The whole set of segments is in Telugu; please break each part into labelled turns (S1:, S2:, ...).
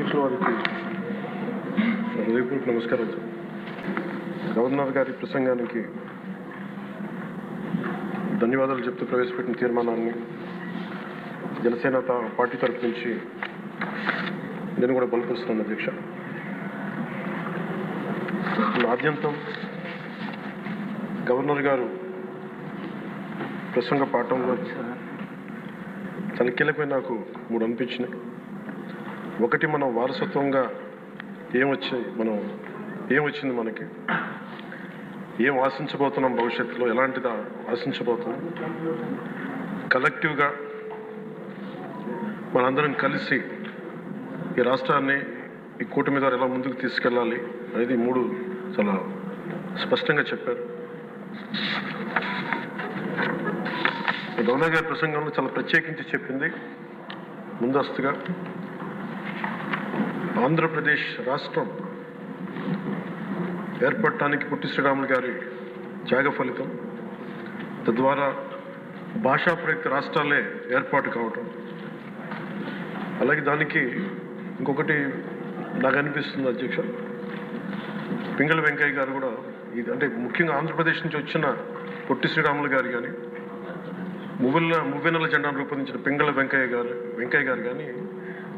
S1: అధ్యక్షుల వారికి హృదయపూర్వక నమస్కారం. గవర్నర్ గారి ప్రసంగానికి ధన్యవాదాలు చెప్తూ ప్రవేశపెట్టిన తీర్మానాన్ని జనసేన పార్టీ తరఫు నుంచి నేను కూడా బలపరుస్తున్నాను. అధ్యక్ష, ఆద్యంతం గవర్నర్ గారు ప్రసంగ పాఠంలో చాలా కీలకమైన నాకు 3 అనిపించినాయి. ఒకటి, మనం వారసత్వంగా ఏమొచ్చింది, మనకి ఏం ఆశించబోతున్నాం, భవిష్యత్తులో ఎలాంటిది ఆశించబోతున్నాం, కలెక్టివ్గా మనందరం కలిసి ఈ రాష్ట్రాన్ని ఈ కూటమి ద్వారా ఎలా ముందుకు తీసుకెళ్ళాలి అనేది 3 చాలా స్పష్టంగా చెప్పారు. గవర్నర్ గారి ప్రసంగంలో చాలా ప్రత్యేకించి చెప్పింది ముందస్తుగా ఆంధ్రప్రదేశ్ రాష్ట్రం ఏర్పడటానికి పొట్టి శ్రీరాములు గారి త్యాగ ఫలితం, తద్వారా భాషా ప్రయుక్త రాష్ట్రాలే ఏర్పాటు కావటం. అలాగే దానికి ఇంకొకటి నాకు అనిపిస్తుంది అధ్యక్ష, పింగళి వెంకయ్య గారు కూడా ఇది అంటే ముఖ్యంగా ఆంధ్రప్రదేశ్ నుంచి వచ్చిన పొట్టి శ్రీరాములు గారు కానీ మువ్వెన్నెల జెండాను రూపొందించిన పింగళి వెంకయ్య గారు కానీ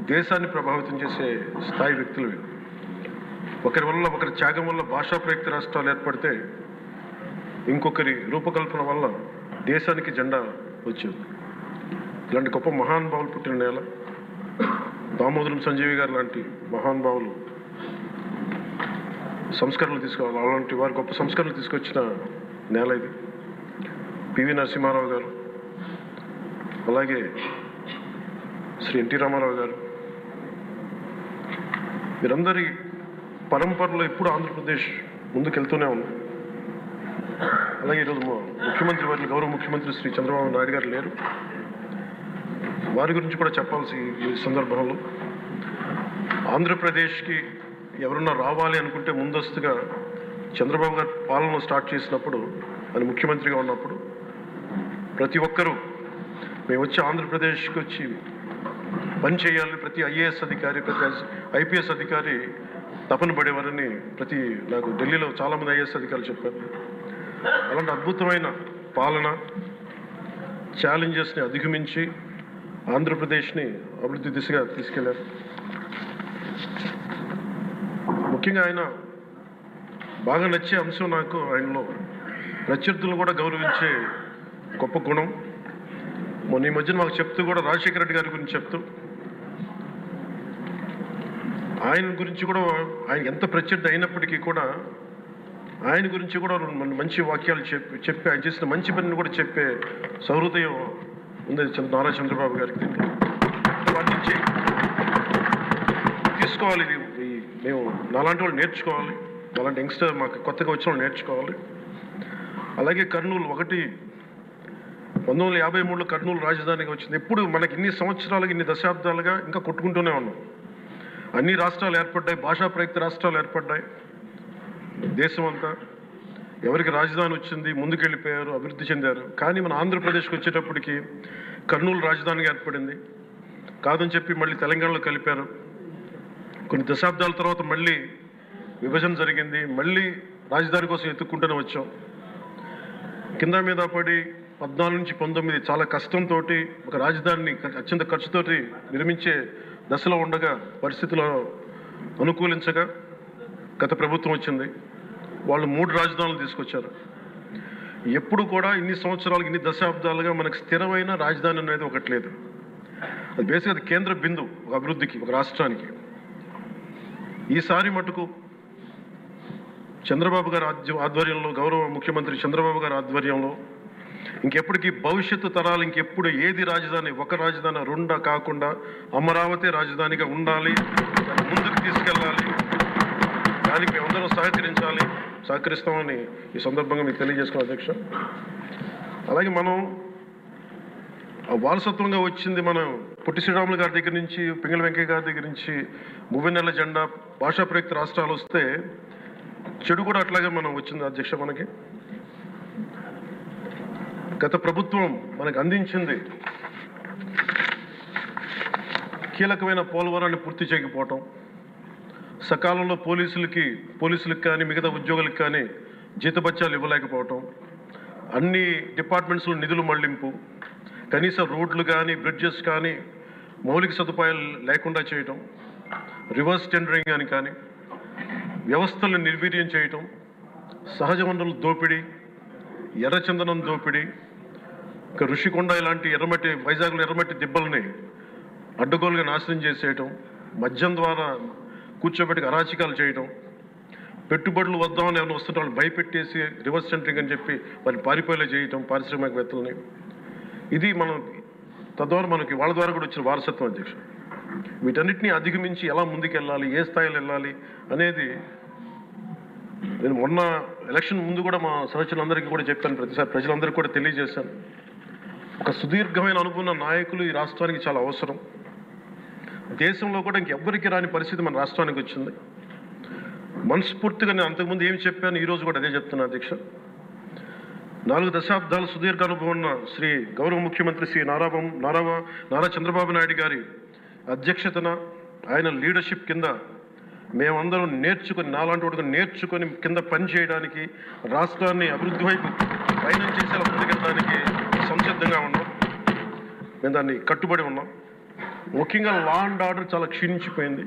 S1: దేశాన్ని ప్రభావితం చేసే స్థాయి వ్యక్తులు. ఒకరి త్యాగం వల్ల భాషా ప్రయుక్త రాష్ట్రాలు ఏర్పడితే ఇంకొకరి రూపకల్పన వల్ల దేశానికి జెండా వచ్చింది. ఇలాంటి గొప్ప మహానుభావులు పుట్టిన నేల, దామోదరం సంజీవి గారు లాంటి మహానుభావులు సంస్కరణలు తీసుకోవాలి, అలాంటి వారు గొప్ప సంస్కరణలు తీసుకొచ్చిన నేల ఇది. పివి నరసింహారావు గారు, అలాగే శ్రీ ఎన్టీ రామారావు గారు, వీరందరి పరంపరలో ఎప్పుడు ఆంధ్రప్రదేశ్ ముందుకెళ్తూనే ఉంది. అలాగే ఈరోజు గౌరవ ముఖ్యమంత్రి శ్రీ చంద్రబాబు నాయుడు గారు లేరు, వారి గురించి కూడా చెప్పాల్సి ఈ సందర్భంలో. ఆంధ్రప్రదేశ్కి ఎవరన్నా రావాలి అనుకుంటే ముందస్తుగా చంద్రబాబు గారు పాలన స్టార్ట్ చేసినప్పుడు, ఆయన ముఖ్యమంత్రిగా ఉన్నప్పుడు ప్రతి ఒక్కరూ మేము వచ్చి ఆంధ్రప్రదేశ్కి వచ్చి పని చేయాలి, ప్రతి ఐఏఎస్ అధికారి, ప్రతి ఐపీఎస్ అధికారి తపన పడేవారని నాకు ఢిల్లీలో చాలామంది ఐఏఎస్ అధికారులు చెప్పారు. అలాంటి అద్భుతమైన పాలన, ఛాలెంజెస్ని అధిగమించి ఆంధ్రప్రదేశ్ని అభివృద్ధి దిశగా తీసుకెళ్లారు. ముఖ్యంగా ఆయన బాగా నచ్చే అంశం నాకు ఆయనలో ప్రత్యర్థులను కూడా గౌరవించే గొప్ప గుణం. మొన్న ఈ మధ్యన మాకు చెప్తూ కూడా రాజశేఖర రెడ్డి గారి గురించి చెప్తూ ఆయన గురించి కూడా, ఆయన ఎంత ప్రత్యర్థి అయినప్పటికీ కూడా ఆయన గురించి కూడా మంచి వాక్యాలు చెప్పి ఆయన చేసిన మంచి పనిని కూడా చెప్పే సహృదయం ఉంది నారా చంద్రబాబు గారికి. వాటి నుంచి తీసుకోవాలి, మేము నాలాంటి వాళ్ళు నేర్చుకోవాలి, అలాంటి యంగ్స్టర్ మాకు కొత్తగా వచ్చిన వాళ్ళు నేర్చుకోవాలి. అలాగే కర్నూలు 1953లో కర్నూలు రాజధానిగా వచ్చింది. ఎప్పుడు మనకి ఇన్ని సంవత్సరాలుగా, ఇన్ని దశాబ్దాలుగా ఇంకా కొట్టుకుంటూనే ఉన్నాం. అన్ని రాష్ట్రాలు ఏర్పడ్డాయి, భాషా ప్రయుక్త రాష్ట్రాలు ఏర్పడ్డాయి. దేశం అంతా ఎవరికి రాజధాని వచ్చింది, ముందుకెళ్ళిపోయారు, అభివృద్ధి చెందారు. కానీ మన ఆంధ్రప్రదేశ్కి వచ్చేటప్పటికి కర్నూలు రాజధానిగా ఏర్పడింది కాదని చెప్పి మళ్ళీ తెలంగాణలో కలిపారు. కొన్ని దశాబ్దాల తర్వాత మళ్ళీ విభజన జరిగింది, మళ్ళీ రాజధాని కోసం ఎత్తుక్కుంటూనే వచ్చాం. కింద మీద పడి 14 నుంచి 19 చాలా కష్టంతో ఒక రాజధానిని అత్యంత ఖర్చుతోటి నిర్మించే దశలో ఉండగా పరిస్థితులు అనుకూలించగా గత ప్రభుత్వం వచ్చింది. వాళ్ళు 3 రాజధానులు తీసుకొచ్చారు. ఎప్పుడు కూడా ఇన్ని సంవత్సరాలు, ఇన్ని దశాబ్దాలుగా మనకు స్థిరమైన రాజధాని అనేది ఒకటి లేదు. అది బేసిక్గా అది కేంద్ర బిందువు ఒక అభివృద్ధికి, ఒక రాష్ట్రానికి. ఈసారి మటుకు చంద్రబాబు గారి ఆధ్వర్యంలో, గౌరవ ముఖ్యమంత్రి చంద్రబాబు గారి ఆధ్వర్యంలో ఇంకెప్పటికీ భవిష్యత్తు తరాలు ఇంకెప్పుడు ఏది రాజధాని, ఒక రాజధాని 2 కాకుండా అమరావతి రాజధానిగా ఉండాలి, ముందుకు తీసుకెళ్ళాలి. దానికి మేమందరం సహకరిస్తామని ఈ సందర్భంగా మీకు తెలియజేసుకున్నాం అధ్యక్ష. అలాగే మనం వారసత్వంగా వచ్చింది, మనం పొట్టి శ్రీరాములు గారి దగ్గర నుంచి, పింగళి వెంకయ్య గారి దగ్గర నుంచి మువ్వెన్నెల జెండా, భాషా ప్రయుక్త రాష్ట్రాలు వస్తే చెడు కూడా అట్లాగే మనం వచ్చింది అధ్యక్ష. మనకి గత ప్రభుత్వం మనకు అందించింది కీలకమైన పోలవరాన్ని పూర్తి చేయకపోవటం, సకాలంలో పోలీసులకు కానీ మిగతా ఉద్యోగులకు కానీ జీతభత్యాలు ఇవ్వలేకపోవటం, అన్ని డిపార్ట్మెంట్స్లో నిధులు మళ్లింపు, కనీస రోడ్లు కానీ బ్రిడ్జెస్ కానీ మౌలిక సదుపాయాలు లేకుండా చేయటం, రివర్స్ టెండరింగ్ అని కానీ వ్యవస్థలను నిర్వీర్యం చేయటం, సహజ వనరుల దోపిడీ, ఎర్రచందనం దోపిడీ, ఇంకా ఋషికొండ ఇలాంటి వైజాగ్లో ఎర్రమట్టి దిబ్బల్ని అడ్డగోలుగా నాశనం చేసేయటం, మద్యం ద్వారా కూర్చోబెట్టి అరాచకాలు చేయటం, పెట్టుబడులు వద్దామని ఏమైనా వస్తుంటే వాళ్ళు భయపెట్టేసి రివర్స్ టెండరింగ్ అని చెప్పి వారిని పారిపోయేలా చేయటం పారిశ్రామికవేత్తలని. ఇది మనం తద్వారా మనకి వాళ్ళ ద్వారా కూడా వచ్చిన వారసత్వం అధ్యక్షుడు. వీటన్నిటిని అధిగమించి ఎలా ముందుకెళ్ళాలి, ఏ స్థాయిలో వెళ్ళాలి అనేది నేను మొన్న ఎలక్షన్ ముందు కూడా మా సహచరులందరికీ కూడా చెప్పాను, ప్రతిసారి ప్రజలందరికీ కూడా తెలియజేశాను. ఒక సుదీర్ఘమైన అనుకున్న నాయకులు ఈ రాష్ట్రానికి చాలా అవసరం. దేశంలో కూడా ఇంకెవ్వరికి రాని పరిస్థితి మన రాష్ట్రానికి వచ్చింది. మనస్ఫూర్తిగా నేను అంతకుముందు ఏమి చెప్పాను, ఈరోజు కూడా అదే చెప్తున్నాను అధ్యక్ష. 4 దశాబ్దాల సుదీర్ఘ అనుభవం ఉన్న శ్రీ గౌరవ ముఖ్యమంత్రి శ్రీ నారా చంద్రబాబు నాయుడు గారి అధ్యక్షతన, ఆయన లీడర్షిప్ కింద మేమందరం నేర్చుకొని, నాలాంటి వాడుగా నేర్చుకొని కింద పనిచేయడానికి, రాష్ట్రాన్ని అభివృద్ధి వైపు ప్రయాణం చేసేలా ముందుకెళ్ళడానికి సంసిద్ధంగా ఉన్నాం. మేము దాన్ని కట్టుబడి ఉన్నాం. ముఖ్యంగా లా అండ్ ఆర్డర్ చాలా క్షీణించిపోయింది.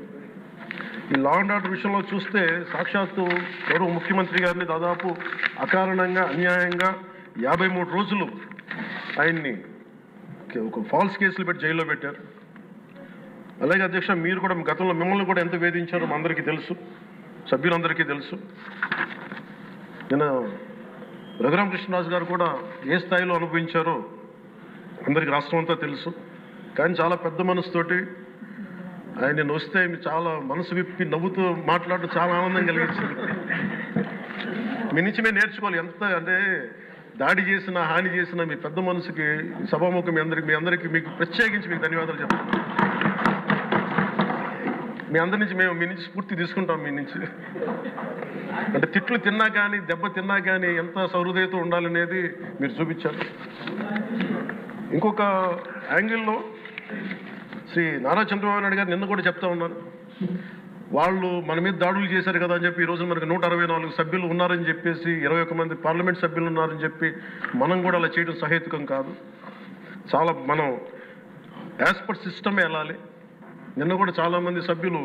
S1: ఈ లా అండ్ ఆర్డర్ విషయంలో చూస్తే సాక్షాత్తు గౌరవ ముఖ్యమంత్రి గారిని దాదాపు అకారణంగా అన్యాయంగా 53 రోజులు ఆయన్ని ఒక ఫాల్స్ కేసులు పెట్టి జైల్లో పెట్టారు. అలాగే అధ్యక్ష, మీరు కూడా గతంలో మిమ్మల్ని కూడా ఎంత వేధించారో మా అందరికీ తెలుసు, సభ్యులందరికీ తెలుసు. నిన్న రఘురామకృష్ణరాజు గారు కూడా ఏ స్థాయిలో అనుభవించారో అందరికీ రాష్ట్రం అంతా తెలుసు. కానీ చాలా పెద్ద మనసుతోటి ఆయన వస్తే చాలా మనసు విప్పి నవ్వుతూ మాట్లాడటం చాలా ఆనందం కలిగించింది. మీ నుంచి మేము నేర్చుకోవాలి. ఎంత అంటే దాడి చేసిన, హాని చేసిన మీ పెద్ద మనసుకి సభాముఖం మీ అందరికీ మీకు ప్రత్యేకించి మీకు ధన్యవాదాలు చెప్తాను. మీ అందరి నుంచి మీ నుంచి స్ఫూర్తి తీసుకుంటాం. మీ నుంచి అంటే తిట్లు తిన్నా కానీ, దెబ్బ తిన్నా కానీ ఎంత సహృదయతో ఉండాలనేది మీరు చూపించారు. ఇంకొక యాంగిల్లో శ్రీ నారా చంద్రబాబు నాయుడు గారు నిన్న కూడా చెప్తా ఉన్నారు, వాళ్ళు మన మీద దాడులు చేశారు కదా అని చెప్పి ఈరోజు మనకు 164 సభ్యులు ఉన్నారని చెప్పేసి, 21 మంది పార్లమెంట్ సభ్యులు ఉన్నారని చెప్పి మనం కూడా అలా చేయడం సహేతుకం కాదు. చాలా మనం యాజ్ పర్ సిస్టమే వెళ్ళాలి. నిన్న కూడా చాలామంది సభ్యులు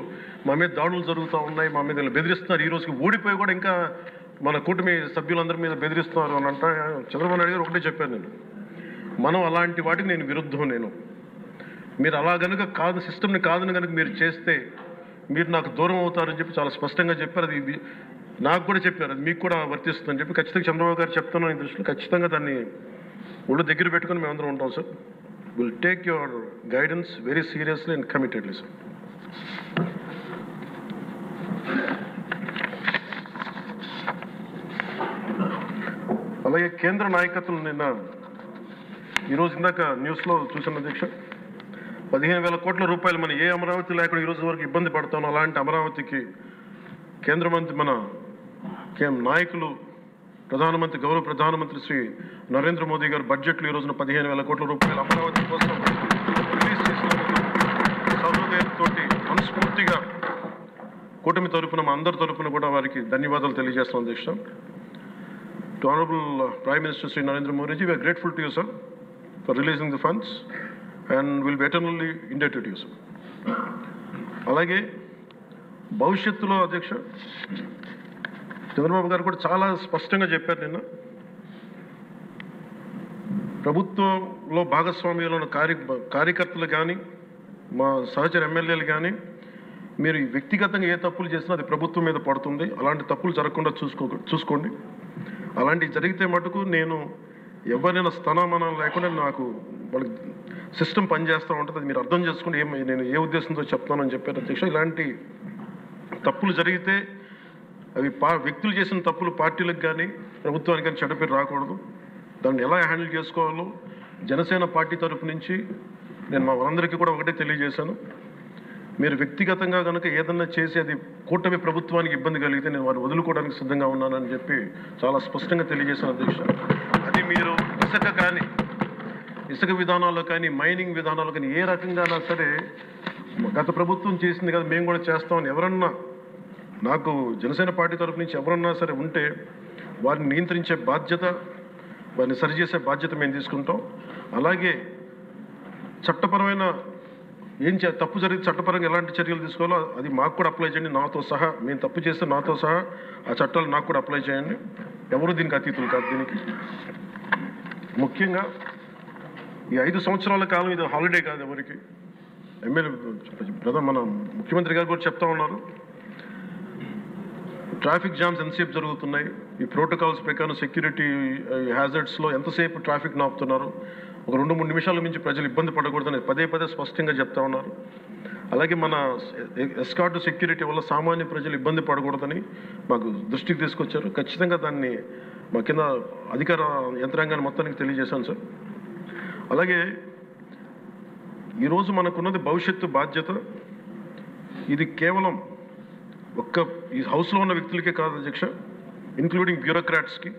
S1: మా మీద దాడులు జరుగుతూ ఉన్నాయి, మా మీద బెదిరిస్తున్నారు, ఈ రోజుకి ఓడిపోయి కూడా ఇంకా మన కూటమి సభ్యులందరి మీద బెదిరిస్తున్నారు అని అంటే చంద్రబాబు నాయుడు గారు ఒకటే చెప్పాను, మనం అలాంటి వాటికి నేను విరుద్ధం. మీరు అలా కనుక కాదు, సిస్టమ్ని కాదని కనుక మీరు చేస్తే మీరు నాకు దూరం అవుతారని చెప్పి చాలా స్పష్టంగా చెప్పారు. అది నాకు కూడా చెప్పారు, అది మీకు కూడా వర్తిస్తుందని చెప్పి ఖచ్చితంగా చంద్రబాబు గారు చెప్తున్నాను. ఈ దృష్టిలో ఖచ్చితంగా దాన్ని ఒళ్ళు దగ్గర పెట్టుకుని మేమందరం ఉంటాం sir. Will take your guidance very seriously and committedly sir. అలాగే కేంద్ర నాయకత్వం నిన్న ఈరోజు ఇందాక న్యూస్లో చూసిన అధ్యక్ష, 15,000 కోట్ల రూపాయలు మన ఏ అమరావతి లేకుండా ఈరోజు వరకు ఇబ్బంది పడతామో అలాంటి అమరావతికి కేంద్ర మంత్రి మన నాయకులు గౌరవ ప్రధానమంత్రి శ్రీ నరేంద్ర మోదీ గారు బడ్జెట్లో ఈ రోజున 15,000 కోట్ల రూపాయలు అమరావతి కోసం రిలీజ్ చేసినందుకు సహృదయంతో మనస్ఫూర్తిగా కూటమి తరపున మా అందరి తరపున కూడా వారికి ధన్యవాదాలు తెలియజేస్తాం అధ్యక్ష. To honourable prime minister Shri Narendra Modiji, we are grateful to you sir for releasing the funds and will be eternally indebted to you, sir. అలాగే భవిష్యత్తులో అధ్యక్ష చంద్రబాబు గారు కూడా చాలా స్పష్టంగా చెప్పారు నిన్న, ప్రభుత్వంలో భాగస్వామ్యంలో ఉన్న కార్యకర్తలు కానీ మా సహచర ఎమ్మెల్యేలు కానీ మీరు వ్యక్తిగతంగా ఏ తప్పులు చేసినా అది ప్రభుత్వం మీద పడుతుంది. అలాంటి తప్పులు జరగకుండా చూసుకోండి. అలాంటివి జరిగితే మటుకు నేను ఎవరైనా స్థానమానం లేకుండా నాకు వాళ్ళకి సిస్టమ్ పనిచేస్తూ ఉంటుంది, అది మీరు అర్థం చేసుకుని నేను ఏ ఉద్దేశంతో చెప్తానని చెప్పారు అధ్యక్ష. ఇలాంటి తప్పులు జరిగితే అవి వ్యక్తులు చేసిన తప్పులు పార్టీలకు కానీ ప్రభుత్వానికి కానీ చెడ్డ పేరు రాకూడదు. దాన్ని ఎలా హ్యాండిల్ చేసుకోవాలో జనసేన పార్టీ తరఫు నుంచి నేను మా వాళ్ళందరికీ కూడా ఒకటే తెలియజేశాను. మీరు వ్యక్తిగతంగా కనుక ఏదన్నా చేసి అది కూటమి ప్రభుత్వానికి ఇబ్బంది కలిగితే నేను వారిని వదులుకోవడానికి సిద్ధంగా ఉన్నానని చెప్పి చాలా స్పష్టంగా తెలియజేశాను అధ్యక్ష. అది మీరు ఇసుక విధానాల్లో కానీ మైనింగ్ విధానాల్లో కానీ ఏ రకంగానా సరే గత ప్రభుత్వం చేసింది కదా మేము కూడా చేస్తామని ఎవరన్నా నాకు జనసేన పార్టీ తరఫు నుంచి ఎవరన్నా సరే ఉంటే వారిని నియంత్రించే బాధ్యత, వారిని సరిచేసే బాధ్యత మేము తీసుకుంటాం. అలాగే చట్టపరమైన తప్పు జరిగితే చట్టపరంగా ఎలాంటి చర్యలు తీసుకోవాలో అది మాకు కూడా అప్లై చేయండి, నాతో సహా. మేము తప్పు చేస్తే నాతో సహా ఆ చట్టాలు నాకు కూడా అప్లై చేయండి. ఎవరు దీనికి అతీతులు కాదు. దీనికి ముఖ్యంగా ఈ 5 సంవత్సరాల కాలం ఇది హాలిడే కాదు ఎవరికి. మన ముఖ్యమంత్రి గారు కూడా చెప్తా ఉన్నారు, ట్రాఫిక్ జామ్స్ ఎంతసేపు జరుగుతున్నాయి, ఈ ప్రోటోకాల్స్ ప్రకారం సెక్యూరిటీ హ్యాజర్డ్స్లో ఎంతసేపు ట్రాఫిక్ నాపుతున్నారు, ఒక 2-3 నిమిషాల నుంచి ప్రజలు ఇబ్బంది పడకూడదని పదే స్పష్టంగా చెప్తా ఉన్నారు. అలాగే మన ఎస్కార్ట్ సెక్యూరిటీ వల్ల సామాన్య ప్రజలు ఇబ్బంది పడకూడదని మాకు దృష్టికి తీసుకొచ్చారు. ఖచ్చితంగా దాన్ని మా కింద అధికార యంత్రాంగాన్ని మొత్తానికి తెలియజేశాను సార్. అలాగే ఈరోజు మనకున్నది భవిష్యత్తు బాధ్యత. ఇది కేవలం ఈ హౌస్లో ఉన్న వ్యక్తులకే కాదు అధ్యక్ష, ఇంక్లూడింగ్ బ్యూరోక్రాట్స్కి.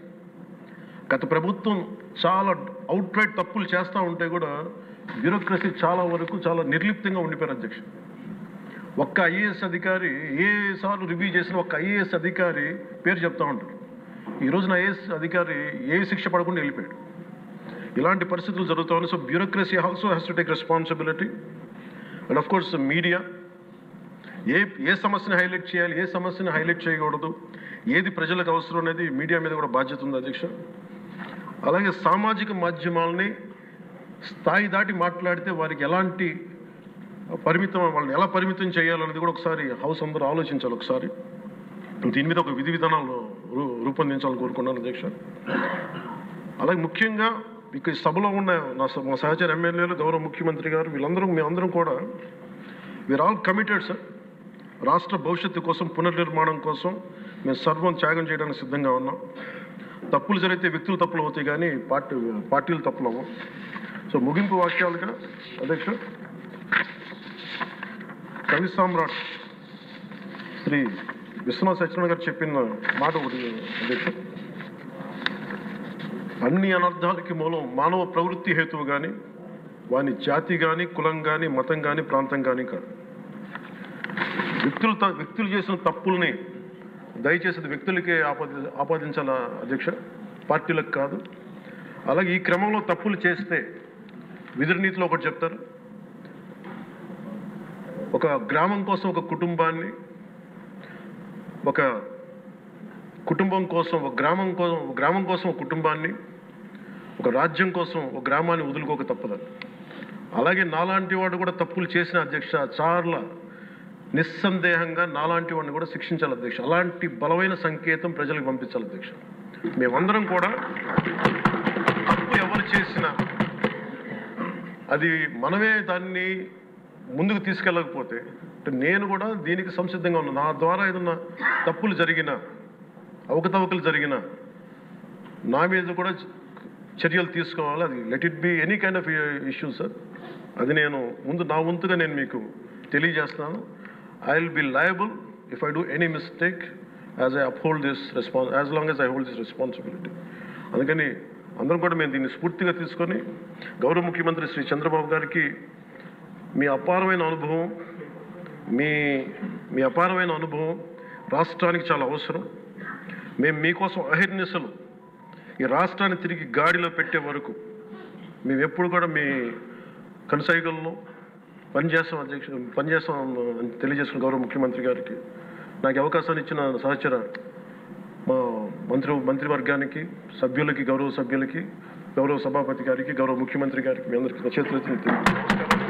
S1: గత ప్రభుత్వం చాలా అవుట్రైట్ తప్పులు చేస్తూ ఉంటే కూడా బ్యూరోక్రసీ చాలా వరకు చాలా నిర్లిప్తంగా ఉండిపోయారు అధ్యక్ష. ఒక్క ఐఏఎస్ అధికారి ఏసార్లు రివ్యూ చేసిన ఒక్క ఐఏఎస్ అధికారి పేరు చెప్తా ఉంటారు. ఈ రోజున ఐఏఎస్ అధికారి ఏ శిక్ష పడకుండా వెళ్ళిపోయాడు. ఇలాంటి పరిస్థితులు జరుగుతూ ఉన్నాయి. So bureaucracy also has to take responsibility. And of course media ఏ సమస్యని హైలైట్ చేయాలి, ఏ సమస్యని హైలైట్ చేయకూడదు, ఏది ప్రజలకు అవసరం అనేది మీడియా మీద కూడా బాధ్యత ఉంది అధ్యక్ష. అలాగే సామాజిక మాధ్యమాలని స్థాయి దాటి మాట్లాడితే వారికి ఎలాంటి వాళ్ళని ఎలా పరిమితం చేయాలనేది కూడా ఒకసారి హౌస్ అందరూ ఆలోచించాలి. ఒకసారి దీని మీద ఒక విధి విధానాలు రూపొందించాలని కోరుకున్నాను అధ్యక్ష. అలాగే ముఖ్యంగా ఇక సభలో ఉన్న మా సహచర ఎమ్మెల్యేలు, గౌరవ ముఖ్యమంత్రి గారు, మేమందరం కూడా వీఆర్ ఆల్ కమిటెడ్ సార్. రాష్ట్ర భవిష్యత్తు కోసం, పునర్నిర్మాణం కోసం మేము సర్వం త్యాగం చేయడానికి సిద్ధంగా ఉన్నాం. తప్పులు జరిగితే వ్యక్తులు తప్పులు అవుతాయి కానీ పార్టీలు తప్పులవు. సో ముగింపు వాక్యాలుగా అధ్యక్ష, కవి సామ్రాట్ శ్రీ విశ్వనాథ సత్యనారాయణ గారు చెప్పిన మాట ఒకటి అధ్యక్ష, అన్ని అనర్థాలకి మూలం మానవ ప్రవృత్తి హేతువు కానీ, వాని జాతి కానీ, కులం కానీ, మతం కానీ, ప్రాంతం కానీ కాదు. వ్యక్తులు చేసిన తప్పుల్ని దయచేసి వ్యక్తులకే ఆపాదించాల అధ్యక్ష, పార్టీలకు కాదు. అలాగే ఈ క్రమంలో తప్పులు చేస్తే విధునీతిలో ఒకటి చెప్తారు, ఒక గ్రామం కోసం ఒక కుటుంబాన్ని, ఒక కుటుంబం కోసం ఒక గ్రామం కోసం ఒక కుటుంబాన్ని, ఒక రాజ్యం కోసం ఒక గ్రామాన్ని వదులుకోక తప్పదు. అలాగే నాలాంటి వాడు కూడా తప్పులు చేసిన అధ్యక్ష చాలా నిస్సందేహంగా నాలాంటి వాడిని కూడా శిక్షించాలి అధ్యక్ష. అలాంటి బలమైన సంకేతం ప్రజలకు పంపించాలి అధ్యక్ష. మేమందరం కూడా తప్పు ఎవరు చేసినా అది మనమే దాన్ని ముందుకు తీసుకెళ్ళకపోతే, నేను కూడా దీనికి సంసిద్ధంగా ఉన్నాను. నా ద్వారా ఏదన్నా తప్పులు జరిగినా, అవకతవకలు జరిగినా నా మీద కూడా చర్యలు తీసుకోవాలి. అది let it be any kind of issue sir. అది నేను నా వంతుగా నేను మీకు తెలియజేస్తున్నాను. I will be liable if I do any mistake as I uphold this as long as I hold this responsibility. అందుకని అందరం కూడా మేము దీన్ని స్ఫూర్తిగా తీసుకొని గౌరవ ముఖ్యమంత్రి శ్రీ చంద్రబాబు గారికి మీ అపారమైన అనుభవం రాష్ట్రానికి చాలా అవసరం. మేము మీకోసం అహిర్నిశలు ఈ రాష్ట్రాన్ని తిరిగి గాడిలో పెట్టే వరకు మేము ఎప్పుడు కూడా మీ కనసాయికల్లో పనిచేస్తాం అని తెలియజేస్తున్న గౌరవ ముఖ్యమంత్రి గారికి, నాకు అవకాశాన్ని ఇచ్చిన సహచర మా మంత్రివర్గానికి, సభ్యులకి, గౌరవ సభ్యులకి, గౌరవ సభాపతి గారికి, గౌరవ ముఖ్యమంత్రి గారికి, మీ అందరికీ చేతులెత్తి నమస్కారం.